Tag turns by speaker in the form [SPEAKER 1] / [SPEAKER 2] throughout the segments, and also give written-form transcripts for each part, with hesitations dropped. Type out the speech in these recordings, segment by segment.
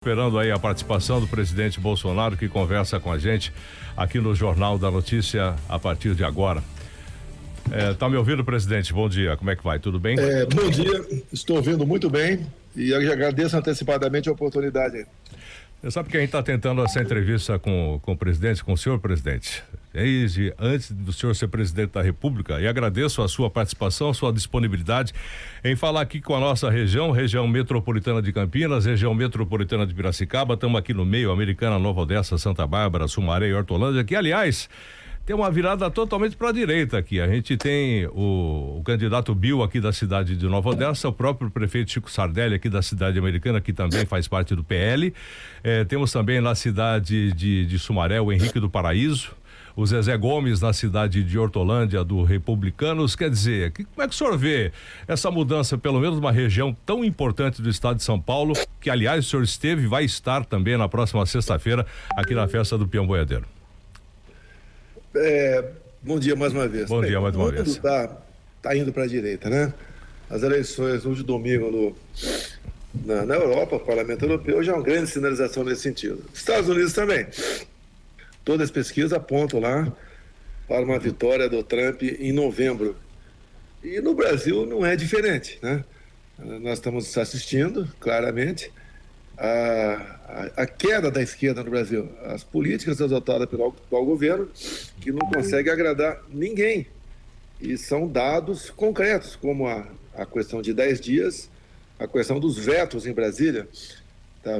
[SPEAKER 1] Esperando aí a participação do presidente Bolsonaro, que conversa com a gente aqui no Jornal da Notícia a partir de agora. Tá me ouvindo, presidente? Bom dia, como é que vai? Tudo bem?
[SPEAKER 2] Bom dia, estou ouvindo muito bem e eu agradeço antecipadamente a oportunidade.
[SPEAKER 1] Você sabe que a gente está tentando essa entrevista com o presidente, com o senhor presidente, desde antes do senhor ser presidente da República, e agradeço a sua participação, a sua disponibilidade em falar aqui com a nossa região metropolitana de Campinas, região metropolitana de Piracicaba. Estamos aqui no meio, Americana, Nova Odessa, Santa Bárbara, Sumaré e Hortolândia, que aliás tem uma virada totalmente para a direita aqui. A gente tem o candidato Bill aqui da cidade de Nova Odessa, o próprio prefeito Chico Sardelli aqui da cidade americana, que também faz parte do PL. Temos também na cidade de Sumaré o Henrique do Paraíso, o Zezé Gomes na cidade de Hortolândia do Republicanos. Quer dizer, como é que o senhor vê essa mudança, pelo menos numa região tão importante do estado de São Paulo, que aliás o senhor esteve e vai estar também na próxima sexta-feira aqui na festa do Peão Boiadeiro?
[SPEAKER 2] Bom dia mais uma vez.
[SPEAKER 1] Bom dia mais uma vez.
[SPEAKER 2] Está indo para a direita, né? As eleições no domingo na Europa, o Parlamento Europeu, já é uma grande sinalização nesse sentido. Estados Unidos também. Todas as pesquisas apontam lá para uma vitória do Trump em novembro. E no Brasil não é diferente, né? Nós estamos assistindo claramente a queda da esquerda no Brasil, as políticas adotadas pelo atual governo, que não consegue agradar ninguém. E são dados concretos, como a questão de 10 dias, a questão dos vetos em Brasília.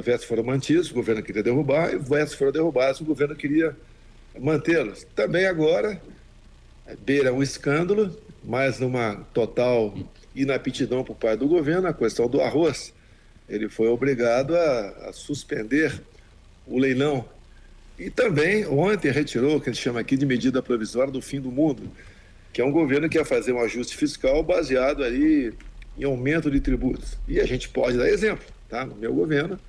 [SPEAKER 2] Vetos foram mantidos, o governo queria derrubar, e vetos foram derrubados, o governo queria mantê-los. Também agora, beira um escândalo, mas numa total inaptidão por parte do governo, a questão do arroz. Ele foi obrigado a suspender o leilão. E também, ontem, retirou o que a gente chama aqui de medida provisória do fim do mundo, que é um governo que ia fazer um ajuste fiscal baseado aí em aumento de tributos. E a gente pode dar exemplo, tá? No meu governo,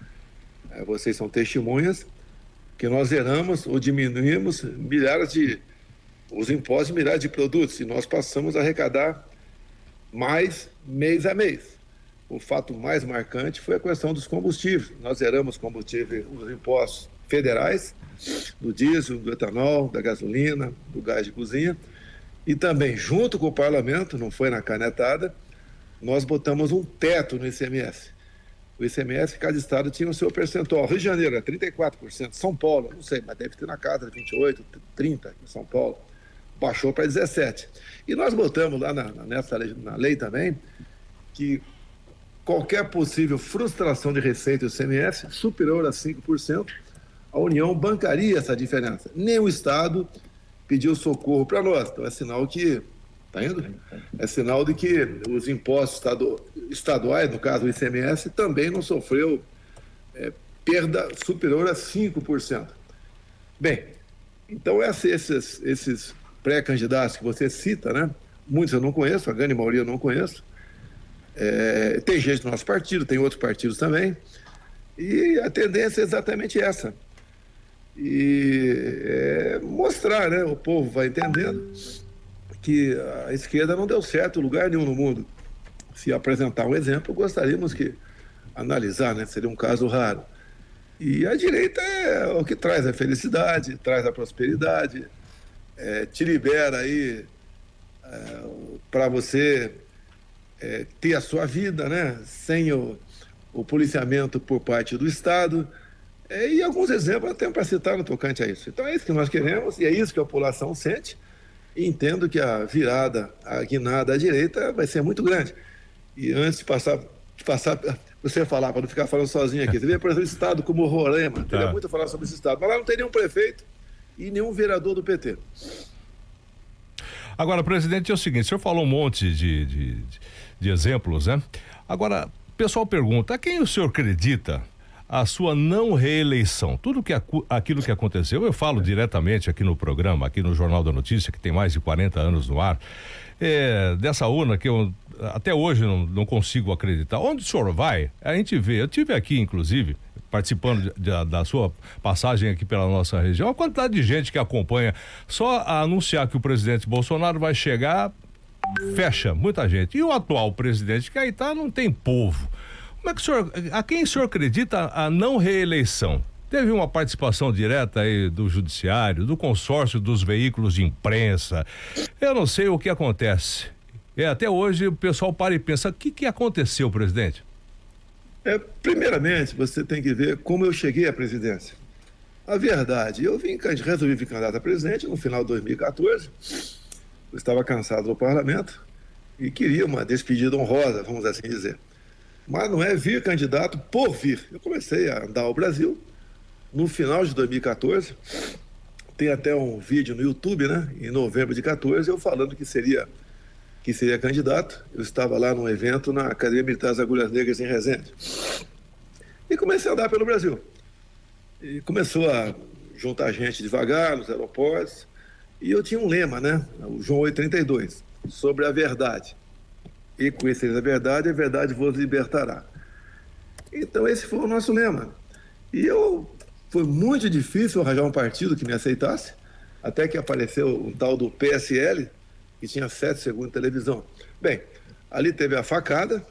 [SPEAKER 2] vocês são testemunhas, que nós zeramos ou diminuímos os impostos de milhares de produtos, e nós passamos a arrecadar mais mês a mês. O fato mais marcante foi a questão dos combustíveis. Nós zeramos combustível, os impostos federais, do diesel, do etanol, da gasolina, do gás de cozinha. E também, junto com o parlamento, não foi na canetada, nós botamos um teto no ICMS. O ICMS, cada estado tinha o seu percentual. Rio de Janeiro é 34%, São Paulo, não sei, mas deve ter na casa de 28%, 30% em São Paulo. Baixou para 17%. E nós botamos lá na lei também que qualquer possível frustração de receita do ICMS superior a 5%, a União bancaria essa diferença. Nenhum estado pediu socorro para nós. Então é sinal que, tá indo? É sinal de que os impostos estaduais, no caso o ICMS, também não sofreu perda superior a 5%. Bem, então esses pré-candidatos que você cita, né? Muitos eu não conheço, a grande maioria eu não conheço. Tem gente do nosso partido, tem outros partidos também, e a tendência é exatamente essa. E mostrar, né? O povo vai entendendo que a esquerda não deu certo em lugar nenhum no mundo. Se apresentar um exemplo, gostaríamos que analisar, né? Seria um caso raro. E a direita é o que traz a felicidade, traz a prosperidade, te libera aí para você ter a sua vida, né? Sem o policiamento por parte do Estado. E alguns exemplos até para citar no tocante a isso. Então é isso que nós queremos e é isso que a população sente. E entendo que a virada, a guinada à direita vai ser muito grande. E antes de passar você falar, para não ficar falando sozinho aqui, você vê, por exemplo, um estado como Roraima, teria muito a falar sobre esse estado, mas lá não tem nenhum prefeito e nenhum vereador do PT.
[SPEAKER 1] Agora, presidente, é o seguinte, o senhor falou um monte de exemplos, né? Agora, o pessoal pergunta, a quem o senhor acredita a sua não reeleição? Aquilo que aconteceu, eu falo diretamente aqui no programa, aqui no Jornal da Notícia, que tem mais de 40 anos no ar, dessa urna que eu até hoje não consigo acreditar. Onde o senhor vai? A gente vê, eu tive aqui, inclusive, participando da sua passagem aqui pela nossa região, a quantidade de gente que acompanha, só a anunciar que o presidente Bolsonaro vai chegar, fecha muita gente. E o atual presidente que aí tá, não tem povo. Como é que a quem o senhor acredita a não reeleição? Teve uma participação direta aí do judiciário, do consórcio dos veículos de imprensa. Eu não sei o que acontece. Até hoje o pessoal para e pensa, o que aconteceu, presidente?
[SPEAKER 2] Primeiramente, você tem que ver como eu cheguei à presidência. A verdade, resolvi vir candidato a presidente no final de 2014. Eu estava cansado do parlamento e queria uma despedida honrosa, vamos assim dizer. Mas não é vir candidato por vir. Eu comecei a andar ao Brasil no final de 2014. Tem até um vídeo no YouTube, né? Em novembro de 14, eu falando que seria candidato. Eu estava lá num evento na Academia Militar das Agulhas Negras em Resende. E comecei a andar pelo Brasil. E começou a juntar gente devagar nos aeroportos. E eu tinha um lema, né? O João 8,32, sobre a verdade. E conhecereis a verdade vos libertará. Então esse foi o nosso lema. E foi muito difícil arranjar um partido que me aceitasse, até que apareceu um tal do PSL, que tinha 7 segundos de televisão. Bem, ali teve a facada,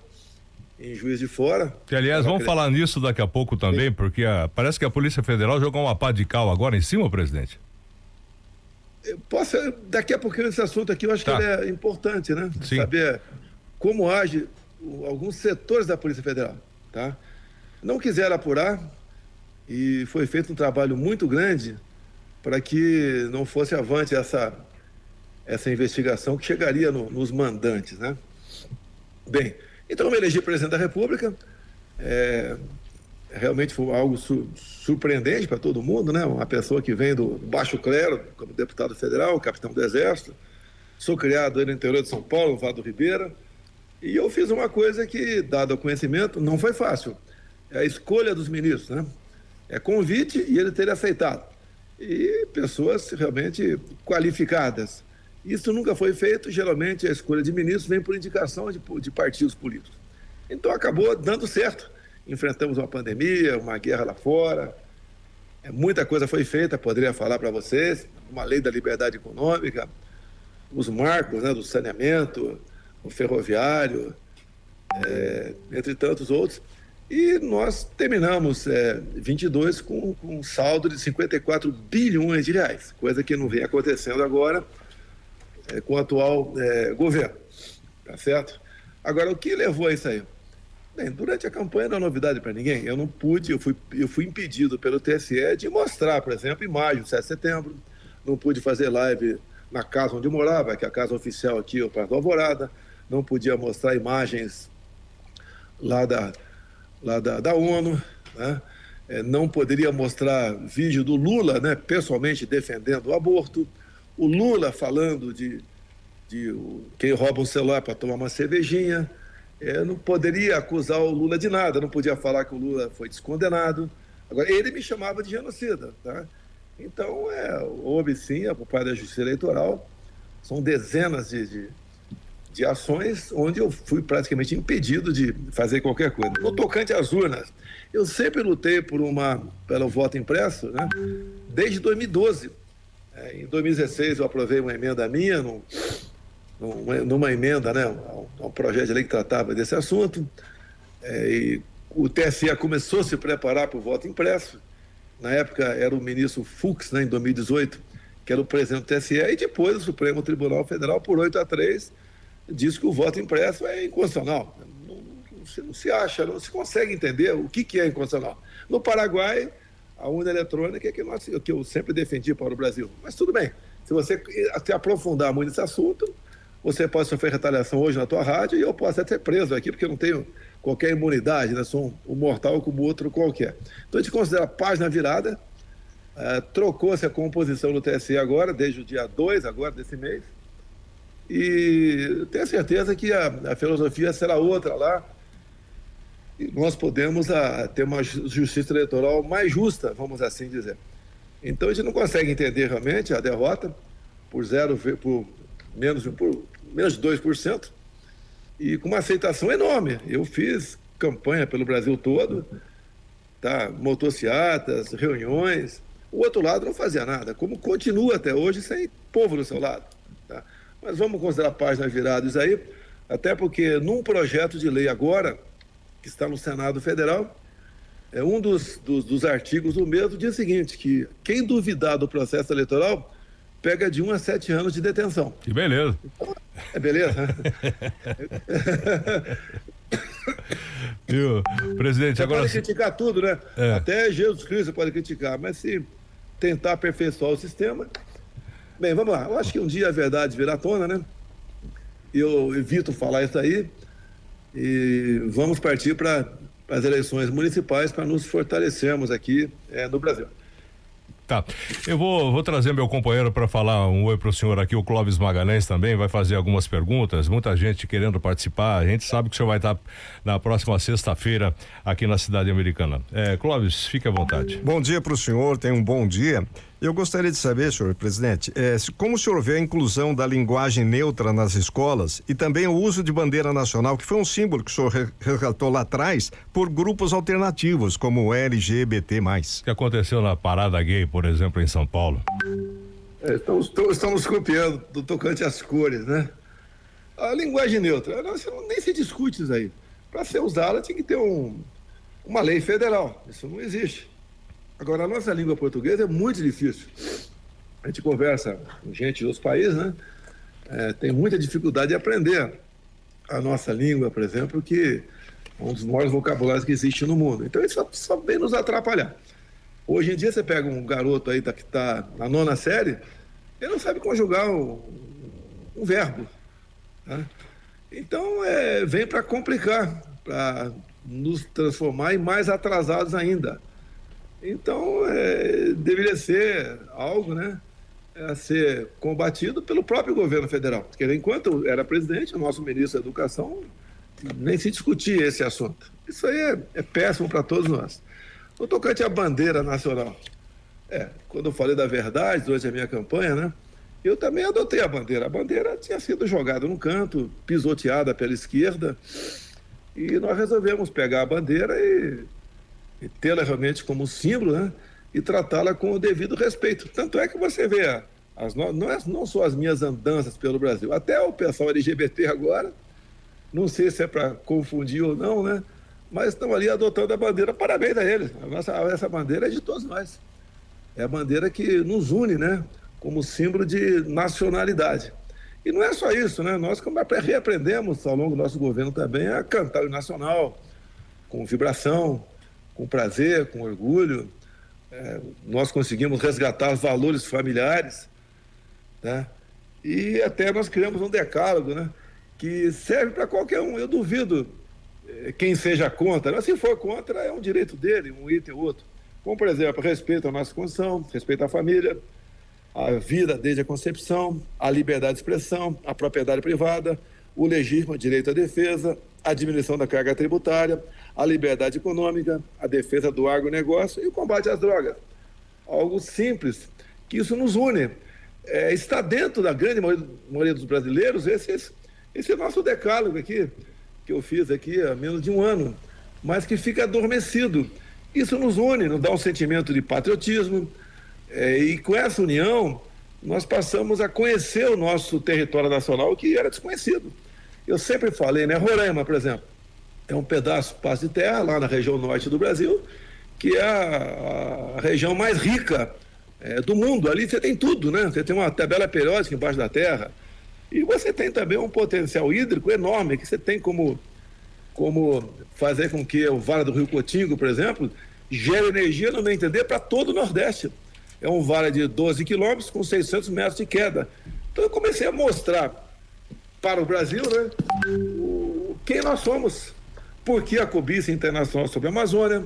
[SPEAKER 2] em Juiz de Fora.
[SPEAKER 1] Que, aliás, vamos falar nisso daqui a pouco também, sim, porque parece que a Polícia Federal jogou uma pá de cal agora em cima, presidente.
[SPEAKER 2] Daqui a pouquinho esse assunto aqui, eu acho que ele é importante, né?
[SPEAKER 1] Sim.
[SPEAKER 2] Saber como age alguns setores da Polícia Federal, tá? Não quiseram apurar e foi feito um trabalho muito grande para que não fosse avante essa investigação que chegaria nos mandantes, né? Bem, então eu me elegi presidente da República. Realmente foi algo surpreendente para todo mundo, né? Uma pessoa que vem do baixo clero, como deputado federal, capitão do Exército. Sou criado aí no interior de São Paulo, no Vale do Ribeira. E eu fiz uma coisa que, dado o conhecimento, não foi fácil. É a escolha dos ministros, né? É convite e ele ter aceitado. E pessoas realmente qualificadas. Isso nunca foi feito. Geralmente a escolha de ministros vem por indicação de partidos políticos. Então acabou dando certo. Enfrentamos uma pandemia, uma guerra lá fora. Muita coisa foi feita, poderia falar para vocês. Uma lei da liberdade econômica, os marcos, né, do saneamento, o ferroviário, entre tantos outros. E nós terminamos 22 com um saldo de 54 bilhões de reais, coisa que não vem acontecendo agora com o atual governo, tá certo? Agora, o que levou a isso aí? Bem, durante a campanha não é novidade para ninguém. Eu não pude, eu fui impedido pelo TSE de mostrar, por exemplo, imagens do 7 de setembro, não pude fazer live na casa onde eu morava, que é a casa oficial aqui, o Praça do Alvorada, não podia mostrar imagens lá da ONU, né? Não poderia mostrar vídeo do Lula, né, pessoalmente defendendo o aborto, o Lula falando de quem rouba um celular para tomar uma cervejinha. Não poderia acusar o Lula de nada, não podia falar que o Lula foi descondenado. Agora, ele me chamava de genocida, tá? Então, houve sim, por parte da Justiça Eleitoral, são dezenas de ações onde eu fui praticamente impedido de fazer qualquer coisa. No tocante às urnas, eu sempre lutei pelo voto impresso, né? Desde 2012. Em 2016 eu aprovei uma emenda minha, numa emenda, né, um projeto de lei que tratava desse assunto, e o TSE começou a se preparar para o voto impresso. Na época era o ministro Fux, né, em 2018, que era o presidente do TSE, e depois o Supremo Tribunal Federal, por 8-3, disse que o voto impresso é inconstitucional. Não se acha, não se consegue entender o que é inconstitucional. No Paraguai, a urna eletrônica é que eu sempre defendi para o Brasil. Mas tudo bem, se você se aprofundar muito nesse assunto, você pode sofrer retaliação hoje na tua rádio e eu posso até ser preso aqui, porque eu não tenho qualquer imunidade, né? Sou um mortal como outro qualquer. Então a gente considera a página virada, trocou-se a composição do TSE agora, desde o dia 2 agora desse mês, e tenho certeza que a filosofia será outra lá, e nós podemos ter uma justiça eleitoral mais justa, vamos assim dizer. Então a gente não consegue entender realmente a derrota por menos de 2%, e com uma aceitação enorme. Eu fiz campanha pelo Brasil todo, tá? Motociatas, reuniões. O outro lado não fazia nada, como continua até hoje, sem povo do seu lado. Tá? Mas vamos considerar páginas viradas aí, até porque num projeto de lei agora, que está no Senado Federal. Um dos artigos do mesmo diz o seguinte, que quem duvidar do processo eleitoral pega de 1 a 7 anos de detenção.
[SPEAKER 1] Que beleza.
[SPEAKER 2] É beleza?
[SPEAKER 1] Viu, presidente,
[SPEAKER 2] Você
[SPEAKER 1] agora...
[SPEAKER 2] pode criticar tudo, né? Até Jesus Cristo pode criticar, mas se tentar aperfeiçoar o sistema... Bem, vamos lá. Eu acho que um dia a verdade virá à tona, né? Eu evito falar isso aí e vamos partir para as eleições municipais para nos fortalecermos aqui no Brasil.
[SPEAKER 1] Tá, eu vou trazer meu companheiro para falar um oi pro senhor aqui, o Clóvis Magalhães também vai fazer algumas perguntas, muita gente querendo participar, a gente sabe que o senhor vai estar na próxima sexta-feira aqui na cidade americana. Clóvis, fique à vontade.
[SPEAKER 3] Bom dia para o senhor, tenha um bom dia. Eu gostaria de saber, senhor presidente, como o senhor vê a inclusão da linguagem neutra nas escolas e também o uso de bandeira nacional, que foi um símbolo que o senhor resgatou lá atrás, por grupos alternativos, como o LGBT+.
[SPEAKER 1] O que aconteceu na parada gay, por exemplo, em São Paulo?
[SPEAKER 2] Estamos copiando do tocante às cores, né? A linguagem neutra, nem se discute isso aí. Para ser usada, tinha que ter uma lei federal. Isso não existe. Agora, a nossa língua portuguesa é muito difícil. A gente conversa com gente de outros países, né? Tem muita dificuldade de aprender a nossa língua, por exemplo, que é um dos maiores vocabulários que existe no mundo. Então, isso só vem nos atrapalhar. Hoje em dia, você pega um garoto aí que está na 9ª série, ele não sabe conjugar um verbo, né? Então, vem para complicar, para nos transformar em mais atrasados ainda. Então, deveria ser algo, né, a ser combatido pelo próprio governo federal. Porque enquanto era presidente, o nosso ministro da Educação nem se discutia esse assunto. Isso aí é péssimo para todos nós. No tocante à bandeira nacional, quando eu falei da verdade durante a minha campanha, né, eu também adotei a bandeira. A bandeira tinha sido jogada num canto, pisoteada pela esquerda, e nós resolvemos pegar a bandeira e tê-la realmente como símbolo, né? E tratá-la com o devido respeito. Tanto é que você vê, não só as minhas andanças pelo Brasil, até o pessoal LGBT agora, não sei se é para confundir ou não, né? Mas estão ali adotando a bandeira, parabéns a eles. Essa bandeira é de todos nós. É a bandeira que nos une, né? Como símbolo de nacionalidade. E não é só isso, né? Nós reaprendemos ao longo do nosso governo também a cantar o nacional, com vibração, com prazer, com orgulho. Nós conseguimos resgatar os valores familiares, né? E até nós criamos um decálogo, né, que serve para qualquer um. Eu duvido quem seja contra, mas se for contra, é um direito dele, um item ou outro. Como, por exemplo, respeito à nossa Constituição, respeito à família, a vida desde a concepção, a liberdade de expressão, a propriedade privada, o legítimo direito à defesa, a diminuição da carga tributária, a liberdade econômica, a defesa do agronegócio e o combate às drogas. Algo simples, que isso nos une. Está dentro da grande maioria dos brasileiros esse nosso decálogo aqui, que eu fiz aqui há menos de um ano, mas que fica adormecido. Isso nos une, nos dá um sentimento de patriotismo, e com essa união nós passamos a conhecer o nosso território nacional que era desconhecido. Eu sempre falei, né? Roraima, por exemplo, é um pedaço de terra lá na região norte do Brasil, que é a região mais rica do mundo. Ali você tem tudo, né? Você tem uma tabela periódica embaixo da terra e você tem também um potencial hídrico enorme, que você tem como fazer com que o Vale do Rio Cotingo, por exemplo, gere energia, no meu entender, para todo o Nordeste. É um vale de 12 quilômetros com 600 metros de queda. Então eu comecei a mostrar para o Brasil, né, quem nós somos. Porque a cobiça internacional sobre a Amazônia,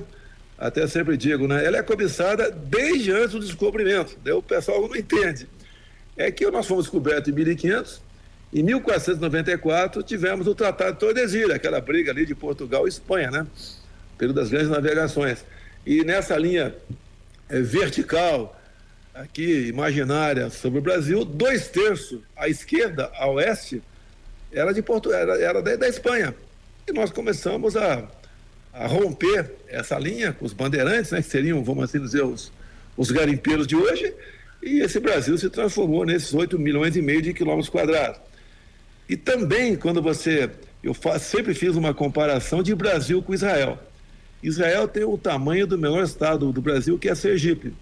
[SPEAKER 2] até sempre digo, né, ela é cobiçada desde antes do descobrimento. Daí o pessoal não entende. É que nós fomos descobertos em 1500, em 1494 tivemos o Tratado de Tordesilhas, aquela briga ali de Portugal e Espanha, né, período das grandes navegações. E nessa linha vertical, aqui, imaginária, sobre o Brasil, 2/3 à esquerda, a oeste, era de era da Espanha. E nós começamos a romper essa linha com os bandeirantes, né, que seriam, vamos assim dizer, os garimpeiros de hoje, e esse Brasil se transformou nesses 8,5 milhões de quilômetros quadrados. E também, quando você sempre fiz uma comparação de Brasil com Israel. Israel tem o tamanho do menor estado do Brasil, que é Sergipe.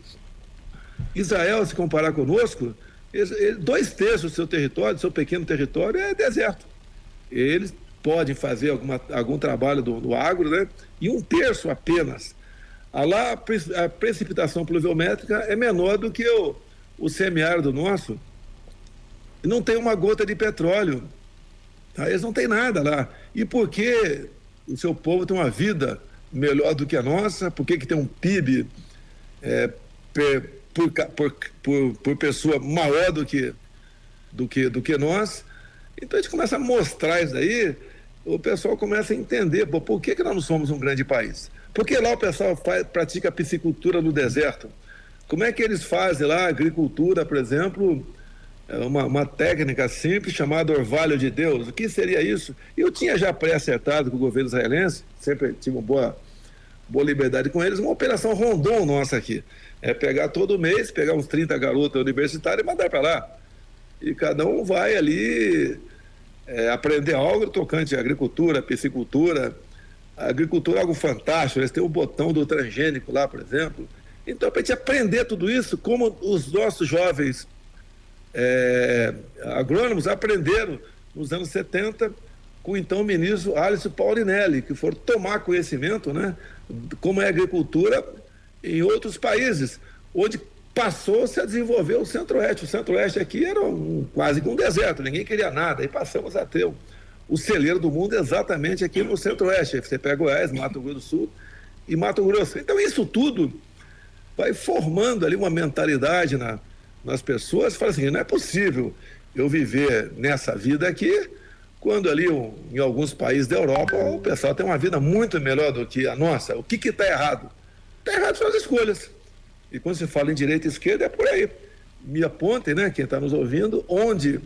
[SPEAKER 2] Israel, se comparar conosco, 2/3 do seu território, do seu pequeno território, é deserto. Eles podem fazer algum trabalho do agro, né? E 1/3 apenas. Lá a precipitação pluviométrica é menor do que o semiárido nosso. Não tem uma gota de petróleo. Tá? Eles não têm nada lá. E por que o seu povo tem uma vida melhor do que a nossa? Por que tem um PIB por pessoa maior do que nós? Então a gente começa a mostrar isso aí, o pessoal começa a entender por que nós não somos um grande país. Porque lá o pessoal pratica piscicultura no deserto. Como é que eles fazem lá agricultura, por exemplo, uma técnica simples chamada orvalho de Deus? O que seria isso? Eu tinha já pré-acertado com o governo israelense, sempre tive uma boa liberdade com eles, uma operação Rondon nossa aqui. É pegar todo mês, pegar uns 30 garotos universitários e mandar para lá. E cada um vai ali aprender algo tocante à agricultura, piscicultura. A agricultura é algo fantástico, eles têm o botão do transgênico lá, por exemplo. Então, para a gente aprender tudo isso, como os nossos jovens agrônomos aprenderam nos anos 70 com então o ministro Alisson Paulinelli, que foram tomar conhecimento, né, como é a agricultura em outros países, onde passou-se a desenvolver o Centro-Oeste. O Centro-Oeste aqui era quase que um deserto, ninguém queria nada, e passamos a ter o celeiro do mundo exatamente aqui no Centro-Oeste. Você pega Goiás, Mato Grosso do Sul e Mato Grosso. Então isso tudo vai formando ali uma mentalidade nas pessoas, fala assim, não é possível eu viver nessa vida aqui, quando ali em alguns países da Europa o pessoal tem uma vida muito melhor do que a nossa. O que está errado? Está errado são as escolhas. E quando se fala em direita e esquerda, é por aí. Me apontem, né, quem está nos ouvindo, onde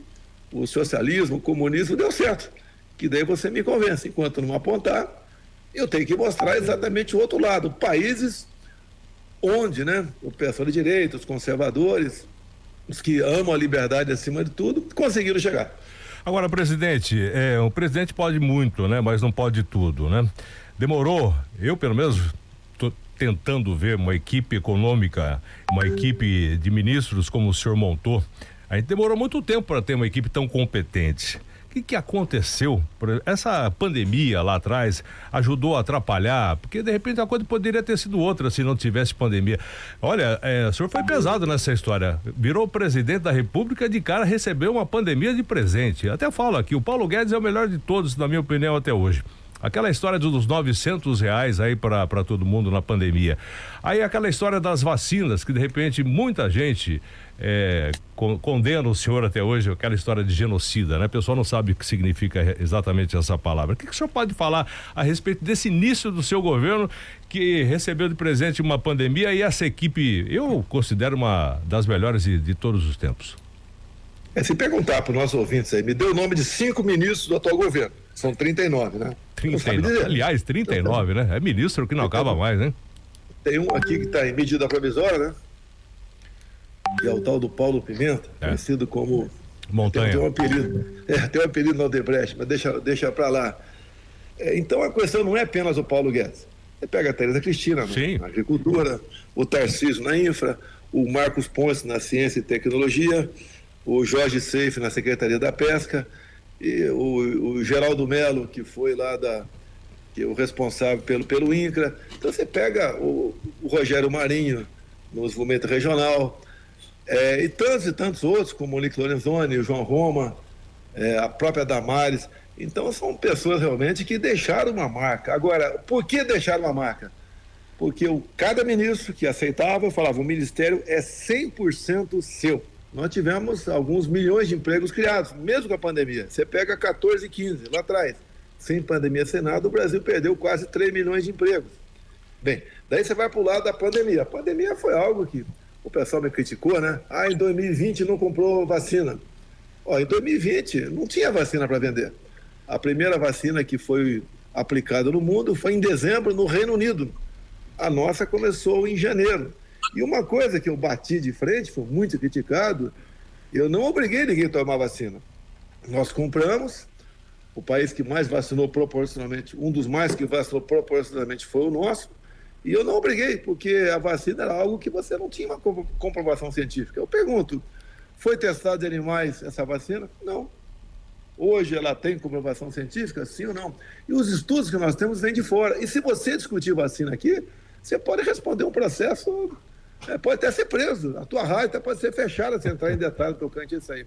[SPEAKER 2] o socialismo, o comunismo deu certo. Que daí você me convence. Enquanto não apontar, eu tenho que mostrar exatamente o outro lado. Países onde, né, o pessoal de direita, os conservadores, os que amam a liberdade acima de tudo, conseguiram chegar.
[SPEAKER 1] Agora, presidente, o presidente pode muito, né, mas não pode tudo, né? Demorou, eu pelo menos estou tentando ver uma equipe econômica, uma equipe de ministros como o senhor montou. A gente demorou muito tempo para ter uma equipe tão competente. O que aconteceu? Essa pandemia lá atrás ajudou a atrapalhar? Porque de repente a coisa poderia ter sido outra se não tivesse pandemia. Olha, o senhor foi pesado nessa história. Virou presidente da República, de cara recebeu uma pandemia de presente. Até falo aqui, o Paulo Guedes é o melhor de todos, na minha opinião, até hoje. Aquela história dos R$900 aí para todo mundo na pandemia. Aí aquela história das vacinas, que de repente muita gente condena o senhor até hoje, aquela história de genocida, né? O pessoal não sabe o que significa exatamente essa palavra. O que o senhor pode falar a respeito desse início do seu governo, que recebeu de presente uma pandemia, e essa equipe, eu considero uma das melhores de todos os tempos?
[SPEAKER 2] Se perguntar para os nossos ouvintes aí, me dê o nome de 5 ministros do atual governo. São 39, né?
[SPEAKER 1] 39. Aliás, 39, né? É ministro que não acaba mais, né?
[SPEAKER 2] Tem um aqui que está em medida provisória, né? Que é o tal do Paulo Pimenta, conhecido como
[SPEAKER 1] Montanha.
[SPEAKER 2] Tem um apelido no Odebrecht, mas deixa para lá. Então a questão não é apenas o Paulo Guedes. Você pega a Tereza Cristina na agricultura, o Tarcísio na infra, o Marcos Ponce na ciência e tecnologia, o Jorge Seife na Secretaria da Pesca, e o Geraldo Melo, que foi lá que é o responsável pelo INCRA. Então você pega o Rogério Marinho no desenvolvimento regional, e tantos outros, como o Nick Lorenzoni, o João Roma, a própria Damares. Então são pessoas realmente que deixaram uma marca. Agora, por que deixaram uma marca? Porque cada ministro que aceitava falava, o ministério é 100% seu. Nós tivemos alguns milhões de empregos criados, mesmo com a pandemia. Você pega 14 e 15, lá atrás. Sem pandemia, sem nada, o Brasil perdeu quase 3 milhões de empregos. Bem, daí você vai para o lado da pandemia. A pandemia foi algo que o pessoal me criticou, né? Em 2020 não comprou vacina. Em 2020 não tinha vacina para vender. A primeira vacina que foi aplicada no mundo foi em dezembro no Reino Unido. A nossa começou em janeiro. E uma coisa que eu bati de frente, foi muito criticado, eu não obriguei ninguém a tomar vacina. Nós compramos, o país que mais vacinou proporcionalmente, um dos mais que vacinou proporcionalmente foi o nosso, e eu não obriguei, porque a vacina era algo que você não tinha uma comprovação científica. Eu pergunto, foi testada em animais essa vacina? Não. Hoje ela tem comprovação científica? Sim ou não? E os estudos que nós temos vêm de fora. E se você discutir vacina aqui, você pode responder um processo, pode até ser preso. A tua rádio até pode ser fechada se entrar em detalhe tocante a isso aí.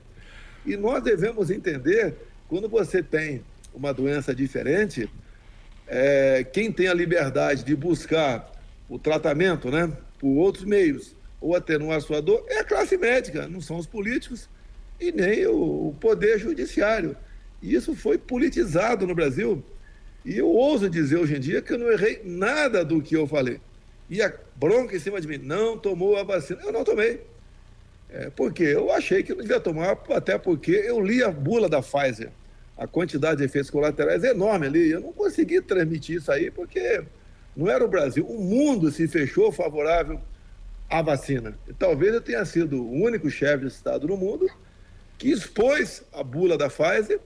[SPEAKER 2] E nós devemos entender, quando você tem uma doença diferente, quem tem a liberdade de buscar o tratamento, né, por outros meios, ou atenuar a sua dor, é a classe médica, não são os políticos e nem o poder judiciário. E isso foi politizado no Brasil. E eu ouso dizer hoje em dia que eu não errei nada do que eu falei. E a bronca em cima de mim, não tomou a vacina. Eu não tomei. Porque eu achei que não devia tomar, até porque eu li a bula da Pfizer. A quantidade de efeitos colaterais é enorme ali. Eu não consegui transmitir isso aí, porque não era o Brasil. O mundo se fechou favorável à vacina. E talvez eu tenha sido o único chefe de Estado no mundo que expôs a bula da Pfizer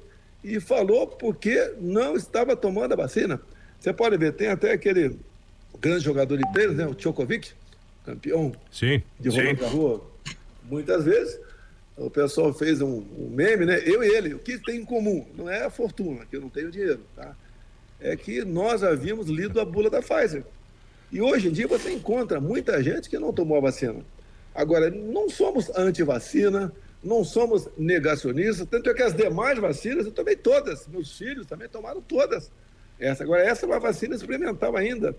[SPEAKER 2] e falou porque não estava tomando a vacina. Você pode ver, tem até aquele grande jogador de tênis, né, o Djokovic, campeão de Roland Garros, muitas vezes. O pessoal fez um meme, né? Eu e ele, o que tem em comum? Não é a fortuna, que eu não tenho dinheiro, tá? É que nós havíamos lido a bula da Pfizer. E hoje em dia você encontra muita gente que não tomou a vacina. Agora, não somos anti-vacina, não somos negacionistas, tanto é que as demais vacinas eu tomei todas, meus filhos também tomaram todas. Essa é uma vacina experimental ainda.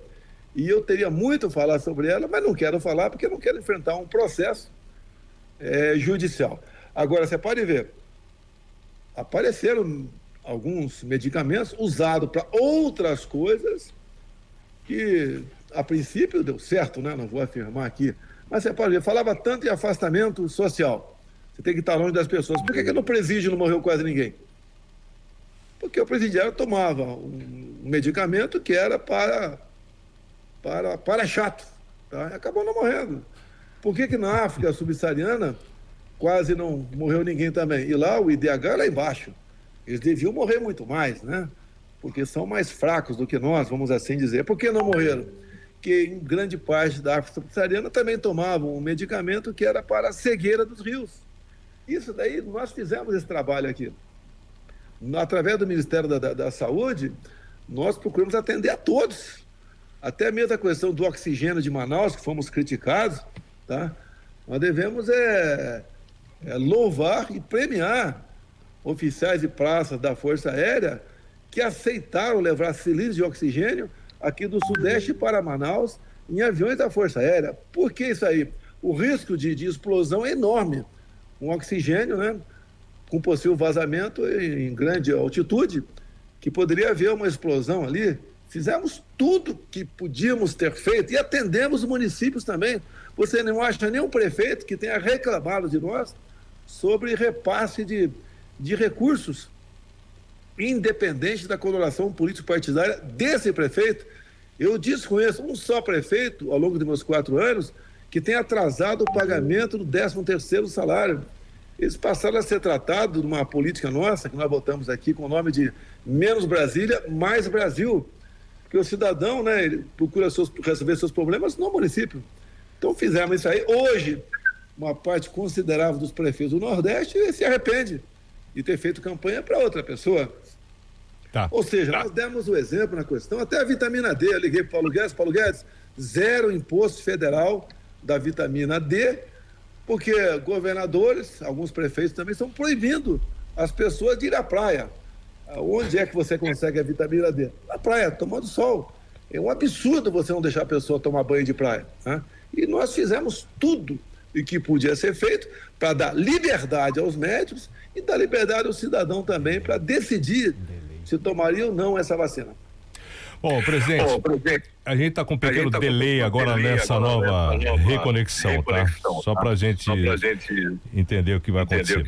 [SPEAKER 2] E eu teria muito a falar sobre ela, mas não quero falar porque eu não quero enfrentar um processo judicial. Agora, você pode ver, apareceram alguns medicamentos usados para outras coisas que, a princípio, deu certo, né? Não vou afirmar aqui, mas você pode ver, falava tanto em afastamento social. Você tem que estar longe das pessoas. Por que no presídio não morreu quase ninguém? Porque o presidiário tomava um medicamento que era para chato, tá? E acabou não morrendo. Por que na África subsaariana quase não morreu ninguém também? E lá o IDH é lá embaixo. Eles deviam morrer muito mais, né? Porque são mais fracos do que nós, vamos assim dizer. Por que não morreram? Porque em grande parte da África subsaariana também tomavam um medicamento que era para a cegueira dos rios. Isso daí, nós fizemos esse trabalho aqui. Através do Ministério da Saúde, nós procuramos atender a todos. Até mesmo a questão do oxigênio de Manaus, que fomos criticados, tá? Nós devemos louvar e premiar oficiais e praças da Força Aérea que aceitaram levar cilindros de oxigênio aqui do Sudeste para Manaus em aviões da Força Aérea. Por que isso aí? O risco de explosão é enorme. Um oxigênio, né, com possível vazamento em grande altitude, que poderia haver uma explosão ali. Fizemos tudo que podíamos ter feito e atendemos os municípios também. Você não acha nenhum prefeito que tenha reclamado de nós sobre repasse de recursos, independente da coloração político-partidária desse prefeito. Eu desconheço um só prefeito, ao longo de meus 4 anos, que tenha atrasado o pagamento do 13º salário. Eles passaram a ser tratados de uma política nossa, que nós votamos aqui com o nome de Menos Brasília, Mais Brasil. Porque o cidadão, né, ele procura resolver seus problemas no município. Então fizemos isso aí. Hoje, uma parte considerável dos prefeitos do Nordeste se arrepende de ter feito campanha para outra pessoa.
[SPEAKER 1] Tá.
[SPEAKER 2] Ou seja, nós demos o exemplo na questão, até a vitamina D, eu liguei para o Paulo Guedes, 0 imposto federal da vitamina D, porque governadores, alguns prefeitos também estão proibindo as pessoas de ir à praia. Onde é que você consegue a vitamina D? Na praia, tomando sol. É um absurdo você não deixar a pessoa tomar banho de praia, né? E nós fizemos tudo o que podia ser feito para dar liberdade aos médicos e dar liberdade ao cidadão também para decidir se tomaria ou não essa vacina.
[SPEAKER 1] Bom, presidente, A gente está com um pequeno delay agora nessa nova reconexão, tá? Só para a gente entender o que vai acontecer.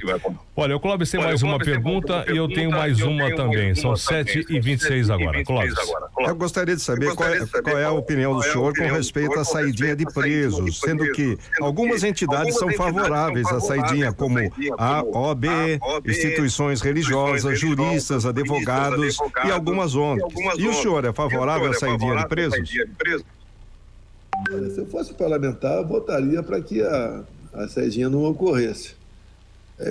[SPEAKER 1] Olha, o Clóvis tem mais uma pergunta e eu tenho mais uma também. São 7h26 agora. Clóvis.
[SPEAKER 3] Eu gostaria de saber qual é a opinião do senhor com respeito à saidinha de presos, sendo que algumas entidades são favoráveis à saidinha, como a OAB, instituições religiosas, juristas, advogados e algumas ONGs. E o senhor é favorável à saidinha de presos?
[SPEAKER 2] Olha, se eu fosse parlamentar, eu votaria para que a saidinha não ocorresse.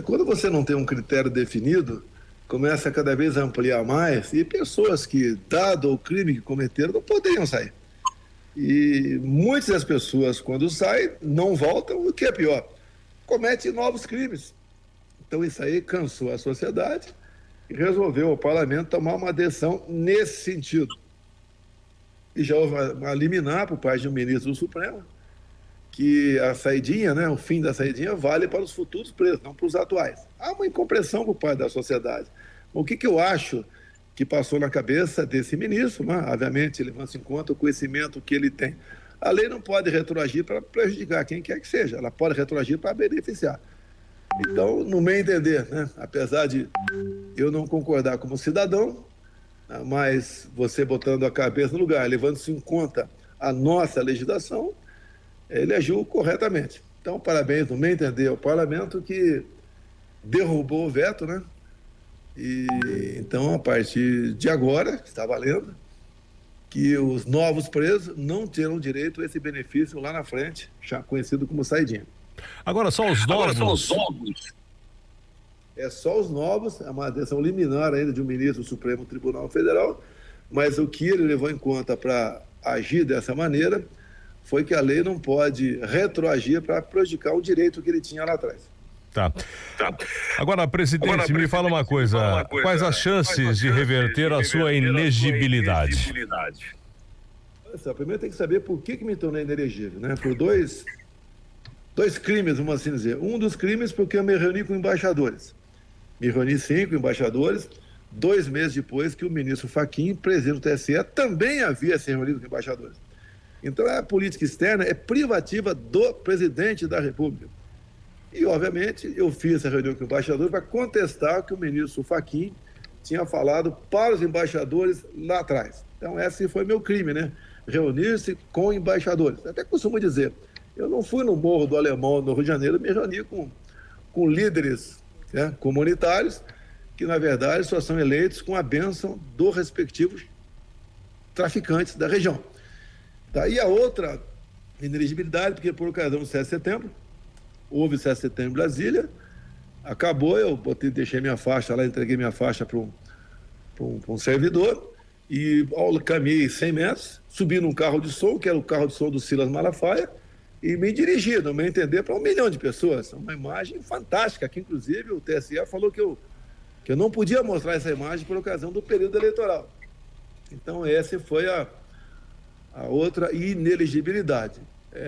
[SPEAKER 2] Quando você não tem um critério definido, começa a cada vez a ampliar mais, e pessoas que, dado o crime que cometeram, não poderiam sair. E muitas das pessoas, quando saem, não voltam, o que é pior, cometem novos crimes. Então isso aí cansou a sociedade e resolveu o parlamento tomar uma decisão nesse sentido. E já houve uma liminar por parte do ministro do Supremo, que a saidinha, né, o fim da saidinha vale para os futuros presos, não para os atuais. Há uma incompreensão por parte da sociedade. O que eu acho que passou na cabeça desse ministro, né? Obviamente, levando-se em conta o conhecimento que ele tem. A lei não pode retroagir para prejudicar quem quer que seja, ela pode retroagir para beneficiar. Então, no meu entender, né, apesar de eu não concordar como cidadão, mas você botando a cabeça no lugar, levando-se em conta a nossa legislação, ele agiu corretamente. Então, parabéns, no meu entender, ao parlamento que derrubou o veto, né? E então, a partir de agora, está valendo, que os novos presos não terão direito a esse benefício lá na frente, já conhecido como saidinha.
[SPEAKER 1] Agora só os novos.
[SPEAKER 2] É só os novos, é uma decisão liminar ainda de um ministro do Supremo Tribunal Federal, mas o que ele levou em conta para agir dessa maneira foi que a lei não pode retroagir para prejudicar o direito que ele tinha lá atrás.
[SPEAKER 1] Tá. Agora, presidente, me fala uma coisa, quais as chances de reverter a sua inegibilidade?
[SPEAKER 2] Olha só, primeiro tem que saber por que me tornei inelegível, né? Por dois crimes, vamos assim dizer. Um dos crimes porque eu me reuni com embaixadores. Me reuni 5 embaixadores, 2 meses depois que o ministro Fachin, presidente do TSE, também havia se reunido com embaixadores. Então, a política externa é privativa do presidente da República. E, obviamente, eu fiz essa reunião com o embaixador para contestar o que o ministro Fachin tinha falado para os embaixadores lá atrás. Então, esse foi meu crime, né? Reunir-se com embaixadores. Até costumo dizer, eu não fui no Morro do Alemão, no Rio de Janeiro, me reuni com líderes, né, comunitários, que, na verdade, só são eleitos com a bênção dos respectivos traficantes da região. Daí a outra inelegibilidade, porque por ocasião do 7 de setembro, houve 7 de setembro em Brasília, acabou, eu deixei minha faixa lá, entreguei minha faixa para um servidor, e caminhei 100 metros, subi num carro de som, que era o carro de som do Silas Malafaia, e me dirigi, no meu entender, para 1 milhão de pessoas. Uma imagem fantástica, que inclusive o TSE falou que eu não podia mostrar essa imagem por ocasião do período eleitoral. Então, essa foi a outra inelegibilidade.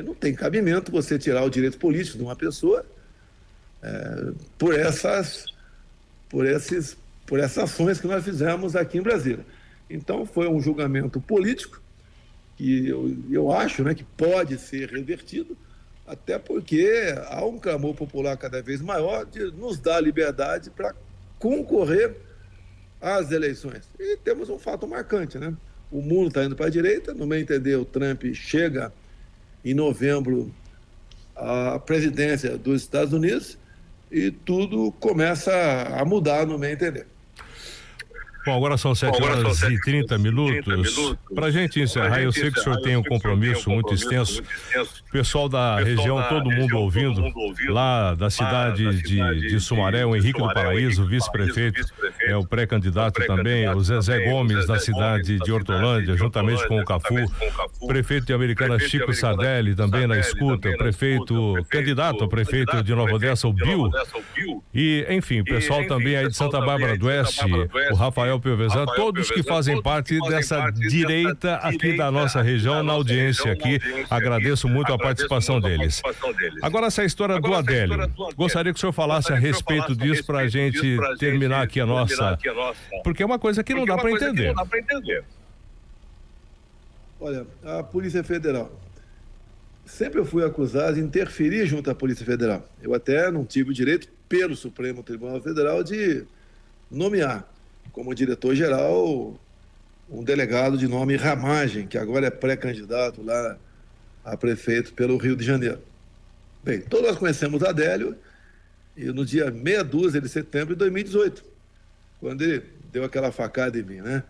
[SPEAKER 2] Não tem cabimento você tirar o direito político de uma pessoa por essas ações que nós fizemos aqui em Brasília. Então, foi um julgamento político que eu acho, né, que pode ser revertido, até porque há um clamor popular cada vez maior de nos dar liberdade para concorrer às eleições. E temos um fato marcante, né? O mundo está indo para a direita, no meu entender, o Trump chega em novembro à presidência dos Estados Unidos e tudo começa a mudar, no meu entender.
[SPEAKER 1] Bom, agora são 7h30. Para a gente encerrar, eu sei que o senhor tem um compromisso muito extenso. O pessoal da região, todo mundo ouvindo, lá da cidade de Sumaré, o Henrique do Paraíso, o vice-prefeito, o pré-candidato também, o Zezé Gomes, da cidade de Hortolândia, juntamente com o Cafu, o prefeito de Americana, Chico Sardelli, também na escuta, candidato a prefeito de Nova Odessa, o Bill, e, enfim, o pessoal também aí de Santa Bárbara do Oeste, o Rafael Piovesan, todos que fazem parte dessa direita aqui da nossa região, na audiência aqui, agradeço muito a participação deles. Agora, essa história do Adélio, gostaria que o senhor falasse a respeito disso para a gente terminar aqui a nossa, porque é uma coisa que não dá para entender.
[SPEAKER 2] Olha, a Polícia Federal. Sempre eu fui acusado de interferir junto à Polícia Federal. Eu até não tive o direito, pelo Supremo Tribunal Federal, de nomear como diretor-geral um delegado de nome Ramagem, que agora é pré-candidato lá a prefeito pelo Rio de Janeiro. Bem, todos nós conhecemos Adélio, e no dia meia dúzia de setembro de 2018, quando ele deu aquela facada em mim, né?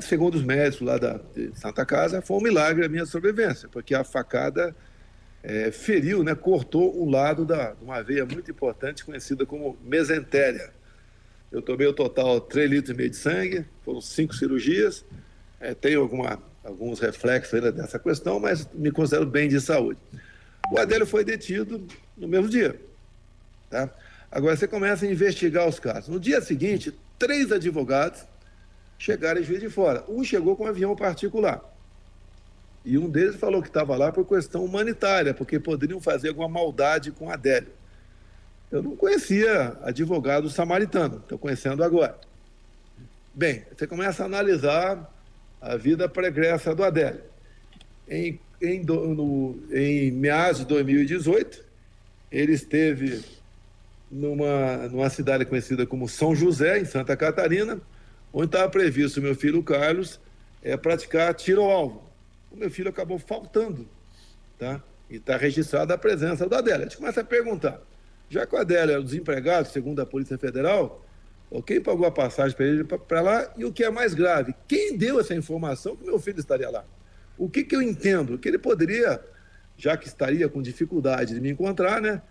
[SPEAKER 2] Segundo os médicos lá de Santa Casa, foi um milagre a minha sobrevivência, porque a facada feriu, né, cortou um lado de uma veia muito importante, conhecida como mesentéria. Eu tomei o total 3,5 litros de sangue, foram 5 cirurgias, tenho alguns reflexos ainda dessa questão, mas me considero bem de saúde. O Adélio foi detido no mesmo dia. Tá? Agora você começa a investigar os casos. No dia seguinte, 3 advogados chegaram em Juiz de Fora. Um chegou com um avião particular. E um deles falou que estava lá por questão humanitária, porque poderiam fazer alguma maldade com Adélio. Eu não conhecia advogado samaritano, estou conhecendo agora. Bem, você começa a analisar a vida pregressa do Adélio. Em meados de 2018, ele esteve numa cidade conhecida como São José, em Santa Catarina, onde estava previsto o meu filho Carlos praticar tiro ao alvo. O meu filho acabou faltando, tá? E está registrada a presença do Adélio. A gente começa a perguntar, já que o Adélio era desempregado, segundo a Polícia Federal, quem pagou a passagem para ele para lá? E o que é mais grave, quem deu essa informação que meu filho estaria lá? O que eu entendo? Que ele poderia, já que estaria com dificuldade de me encontrar, né?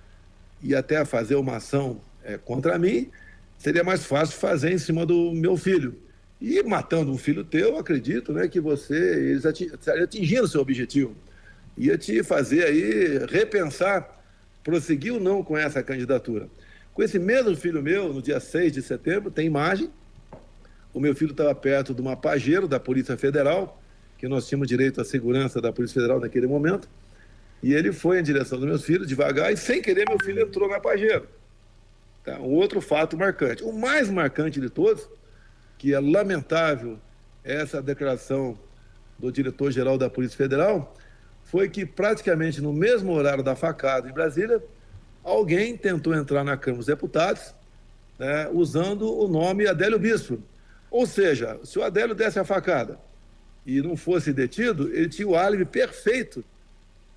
[SPEAKER 2] E até fazer uma ação contra mim, seria mais fácil fazer em cima do meu filho. E matando um filho teu, acredito, né, que você estaria atingindo o seu objetivo. Ia te fazer aí repensar, prosseguir ou não com essa candidatura. Com esse mesmo filho meu, no dia 6 de setembro, tem imagem. O meu filho estava perto de uma Pajero da Polícia Federal, que nós tínhamos direito à segurança da Polícia Federal naquele momento, e ele foi em direção dos meus filhos, devagar, e sem querer meu filho entrou na Pajero. Tá? Um outro fato marcante. O mais marcante de todos, que é lamentável essa declaração do diretor-geral da Polícia Federal, foi que praticamente no mesmo horário da facada em Brasília, alguém tentou entrar na Câmara dos Deputados, né, usando o nome Adélio Bispo. Ou seja, se o Adélio desse a facada e não fosse detido, ele tinha o álibi perfeito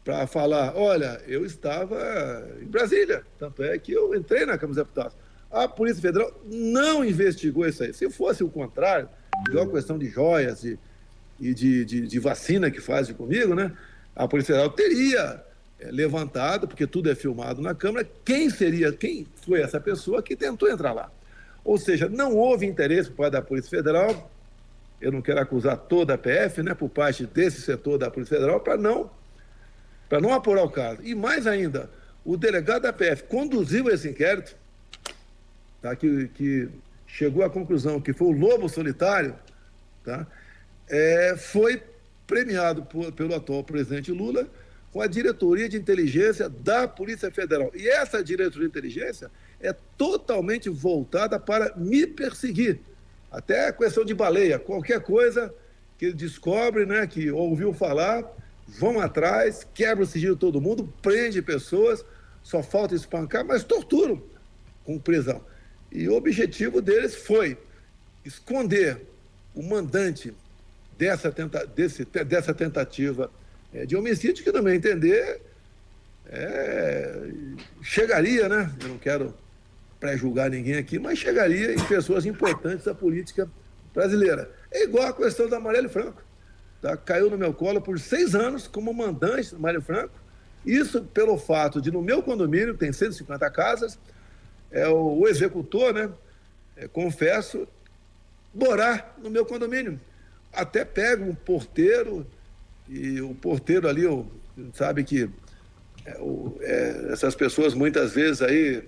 [SPEAKER 2] para falar, olha, eu estava em Brasília, tanto é que eu entrei na Câmara dos Deputados. A Polícia Federal não investigou isso aí. Se fosse o contrário, igual a questão de joias e de vacina que fazem comigo, né? A Polícia Federal teria levantado, porque tudo é filmado na Câmara, quem foi essa pessoa que tentou entrar lá. Ou seja, não houve interesse por parte da Polícia Federal, eu não quero acusar toda a PF, né, por parte desse setor da Polícia Federal, para não apurar o caso. E mais ainda, o delegado da PF conduziu esse inquérito, tá, que chegou à conclusão que foi o lobo solitário, tá, foi premiado pelo atual presidente Lula com a diretoria de inteligência da Polícia Federal. E essa diretoria de inteligência é totalmente voltada para me perseguir. Até a questão de baleia, qualquer coisa que ele descobre, né, que ouviu falar, vão atrás, quebra o sigilo de todo mundo, prende pessoas, só falta espancar, mas torturam com prisão. E o objetivo deles foi esconder o mandante dessa tentativa de homicídio, que, no meu entender, chegaria, né? Eu não quero pré-julgar ninguém aqui, mas chegaria em pessoas importantes da política brasileira. É igual a questão da Marielle Franco. Tá? Caiu no meu colo por 6 anos como mandante da Marielle Franco. Isso pelo fato de, no meu condomínio, tem 150 casas, o executor, né? Confesso, morar no meu condomínio. Até pega um porteiro, e o porteiro ali, sabe que essas pessoas muitas vezes aí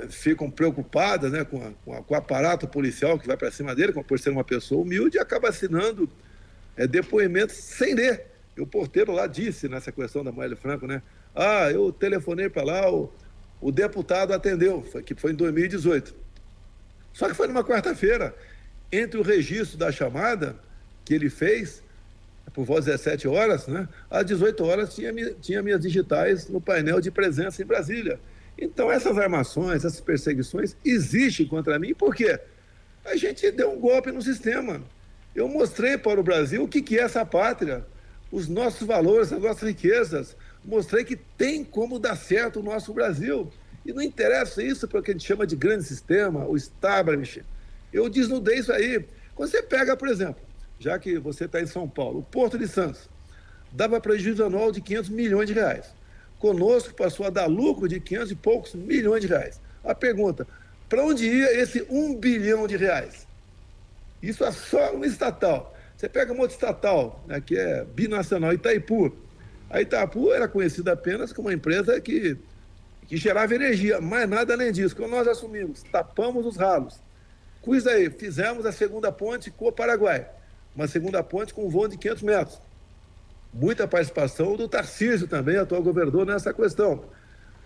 [SPEAKER 2] ficam preocupadas, né, com o aparato policial que vai para cima dele, por ser uma pessoa humilde, e acaba assinando depoimentos sem ler. E o porteiro lá disse, nessa questão da Marielle Franco, né? Eu telefonei para lá, o deputado atendeu, que foi em 2018. Só que foi numa quarta-feira. Entre o registro da chamada que ele fez, por volta das 17 horas, né? Às 18 horas tinha minhas digitais no painel de presença em Brasília. Então, essas armações, essas perseguições existem contra mim, por quê? A gente deu um golpe no sistema. Eu mostrei para o Brasil o que é essa pátria, os nossos valores, as nossas riquezas. Mostrei que tem como dar certo o nosso Brasil. E não interessa isso para o que a gente chama de grande sistema, o establishment. Eu desnudei isso aí. Quando você pega, por exemplo, já que você está em São Paulo, o Porto de Santos dava prejuízo anual de 500 milhões de reais. Conosco passou a dar lucro de 500 e poucos milhões de reais. A pergunta, para onde ia esse 1 bilhão de reais? Isso é só um estatal. Você pega uma outra estatal, né, que é binacional, Itaipu. A Itaipu era conhecida apenas como uma empresa que gerava energia, mas nada além disso. Quando nós assumimos, tapamos os ralos. Coisa aí, fizemos a segunda ponte com o Paraguai. Uma segunda ponte com um voo de 500 metros. Muita participação do Tarcísio também, atual governador, nessa questão.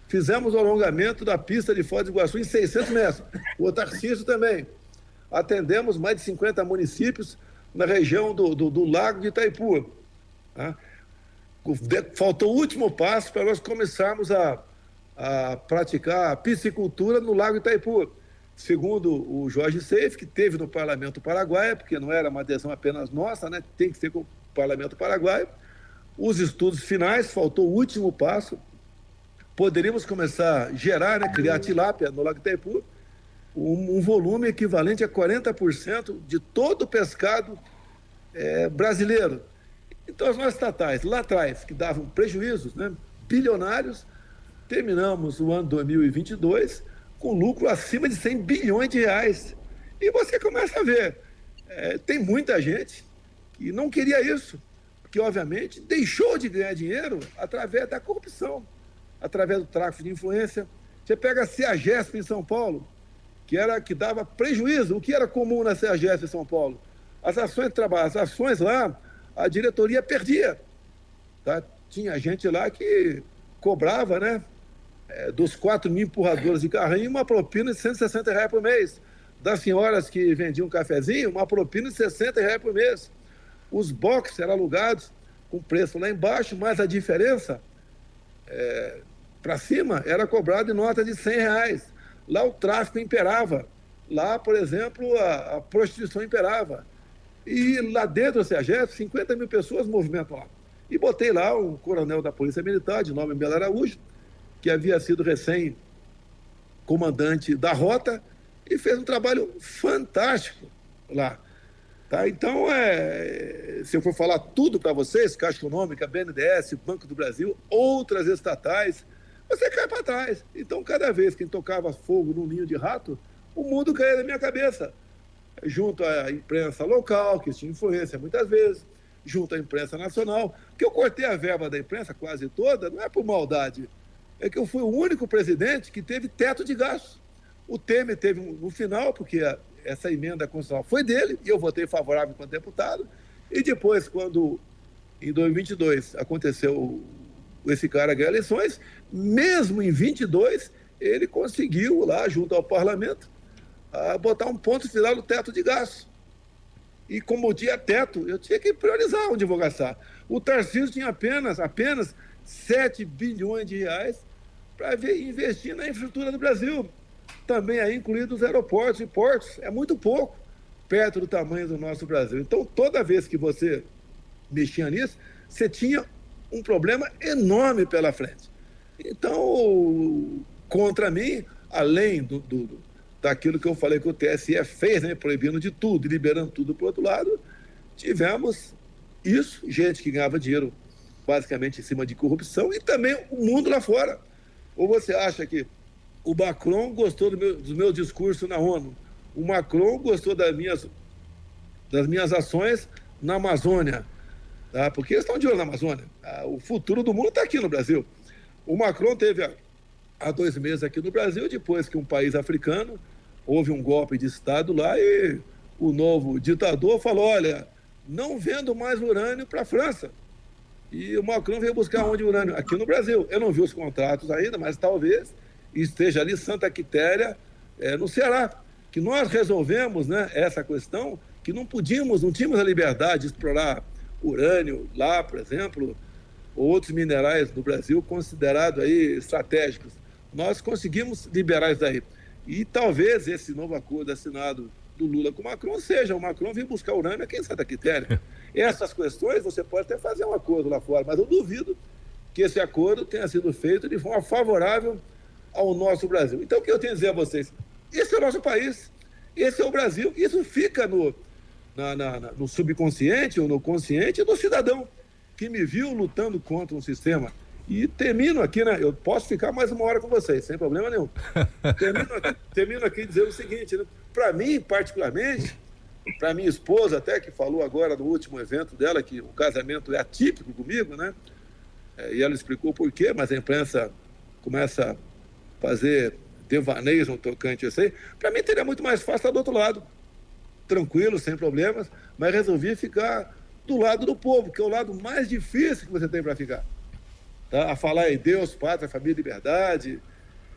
[SPEAKER 2] Fizemos o alongamento da pista de Foz do Iguaçu em 600 metros. O Tarcísio também. Atendemos mais de 50 municípios na região do Lago de Itaipu. Tá? Faltou o último passo para nós começarmos a praticar a piscicultura no Lago Itaipu. Segundo o Jorge Seif, que teve no Parlamento Paraguaio, porque não era uma adesão apenas nossa, né? Tem que ser com o Parlamento Paraguaio. Os estudos finais, faltou o último passo. Poderíamos começar a gerar, né? Criar tilápia no Lago Itaipu, um volume equivalente a 40% de todo o pescado brasileiro. Então, as nossas estatais, lá atrás, que davam prejuízos, né? Bilionários, terminamos o ano 2022 com lucro acima de 100 bilhões de reais. E você começa a ver, tem muita gente que não queria isso, porque, obviamente, deixou de ganhar dinheiro através da corrupção, através do tráfico de influência. Você pega a CEAGESP em São Paulo, que dava prejuízo. O que era comum na CEAGESP em São Paulo? As ações de trabalho, as ações lá, a diretoria perdia. Tá? Tinha gente lá que cobrava, né? Dos 4 mil empurradores de carrinho, uma propina de R$160 por mês. Das senhoras que vendiam um cafezinho, uma propina de R$60 por mês. Os boxes eram alugados com preço lá embaixo, mas a diferença para cima era cobrado em nota de R$100. Lá o tráfico imperava. Lá, por exemplo, a prostituição imperava. E lá dentro do CEAGESP, 50 mil pessoas movimentam lá. E botei lá um coronel da Polícia Militar, de nome Belo Araújo, que havia sido recém-comandante da rota, e fez um trabalho fantástico lá. Tá? Então, se eu for falar tudo para vocês, Caixa Econômica, BNDES, Banco do Brasil, outras estatais, você cai para trás. Então, cada vez que tocava fogo num ninho de rato, o mundo caía na minha cabeça. Junto à imprensa local, que tinha influência muitas vezes, junto à imprensa nacional, que eu cortei a verba da imprensa quase toda, não é por maldade, é que eu fui o único presidente que teve teto de gastos. O Temer teve no final, porque essa emenda constitucional foi dele, e eu votei favorável enquanto deputado, e depois, quando em 2022 aconteceu esse cara ganhar eleições, mesmo em 22, ele conseguiu lá, junto ao parlamento, botar um ponto final no teto de gastos. E como tinha teto, eu tinha que priorizar onde vou gastar. O Tarcísio tinha apenas 7 bilhões de reais para investir na infraestrutura do Brasil. Também aí incluídos os aeroportos e portos. É muito pouco, perto do tamanho do nosso Brasil. Então, toda vez que você mexia nisso, você tinha um problema enorme pela frente. Então, contra mim, além daquilo que eu falei que o TSE fez, né, proibindo de tudo e liberando tudo para o outro lado, tivemos isso, gente que ganhava dinheiro basicamente em cima de corrupção, e também o mundo lá fora. Ou você acha que o Macron gostou do meu discurso na ONU? O Macron gostou das minhas ações na Amazônia, tá? Porque eles estão de olho na Amazônia. O futuro do mundo está aqui no Brasil. O Macron teve há 2 meses aqui no Brasil, depois que um país africano houve um golpe de Estado lá e o novo ditador falou, olha, não vendo mais urânio para a França. E o Macron veio buscar onde urânio? Aqui no Brasil. Eu não vi os contratos ainda, mas talvez esteja ali Santa Quitéria, no Ceará. Que nós resolvemos, né, essa questão, que não tínhamos a liberdade de explorar urânio lá, por exemplo, ou outros minerais no Brasil considerados aí estratégicos. Nós conseguimos liberar isso daí. E talvez esse novo acordo assinado do Lula com o Macron seja o Macron vir buscar urânio aqui em Santa Quitéria. Essas questões você pode até fazer um acordo lá fora, mas eu duvido que esse acordo tenha sido feito de forma favorável ao nosso Brasil. Então, o que eu tenho a dizer a vocês? Esse é o nosso país, esse é o Brasil, isso fica no subconsciente ou no consciente do cidadão que me viu lutando contra um sistema. E termino aqui, né? Eu posso ficar mais uma hora com vocês, sem problema nenhum. Termino aqui dizendo o seguinte, né? Para mim, particularmente, para minha esposa até, que falou agora no último evento dela, que o casamento é atípico comigo, né? E ela explicou por quê, mas a imprensa começa a fazer devaneios no tocante a isso aí. Para mim, teria muito mais fácil estar do outro lado, tranquilo, sem problemas, mas resolvi ficar do lado do povo, que é o lado mais difícil que você tem para ficar. Tá? A falar em Deus, Pátria, Família e Liberdade,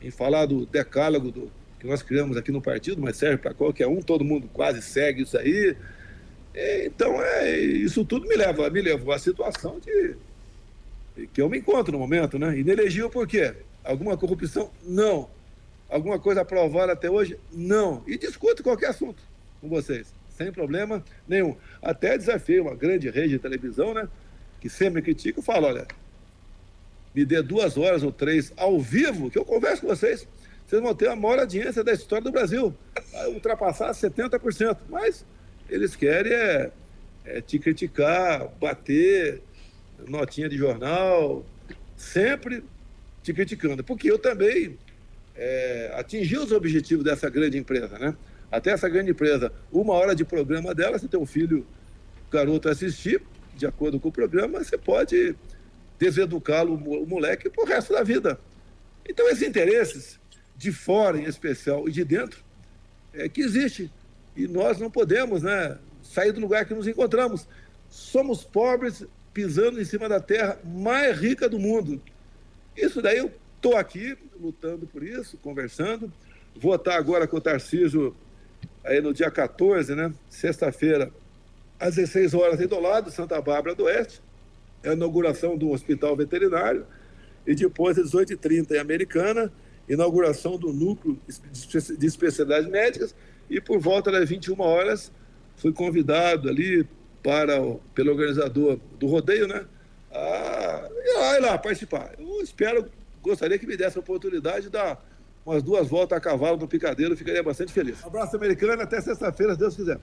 [SPEAKER 2] em falar do decálogo que nós criamos aqui no partido, mas serve para qualquer um, todo mundo quase segue isso aí. Então, isso tudo me levou à situação que eu me encontro no momento, né? Inelegível por quê? Alguma corrupção? Não. Alguma coisa aprovada até hoje? Não. E discuto qualquer assunto com vocês, sem problema nenhum. Até desafio uma grande rede de televisão, né? Que sempre critica, eu falo, olha, me dê 2 horas ou 3 ao vivo, que eu converso com vocês. Vocês vão ter a maior audiência da história do Brasil, vai ultrapassar 70%. Mas eles querem te criticar, bater, notinha de jornal, sempre te criticando. Porque eu também atingi os objetivos dessa grande empresa, né? Até essa grande empresa, 1 hora de programa dela, se teu filho, garoto, assistir, de acordo com o programa, você pode deseducá-lo, o moleque, pro resto da vida. Então, esses interesses, de fora em especial e de dentro, que existe. E nós não podemos, né, sair do lugar que nos encontramos. Somos pobres pisando em cima da terra mais rica do mundo. Isso daí eu estou aqui lutando por isso, conversando. Vou estar agora com o Tarcísio aí no dia 14, né, sexta-feira, às 16 horas, aí do lado, Santa Bárbara do Oeste, a inauguração do hospital veterinário, e depois, às 18h30, em Americana, inauguração do núcleo de especialidades médicas, e por volta das 21 horas, fui convidado ali pelo organizador do rodeio, né, a ir lá participar. Eu gostaria que me desse a oportunidade de dar umas 2 voltas a cavalo no picadeiro, eu ficaria bastante feliz. Um abraço, Americana, até sexta-feira, se Deus quiser.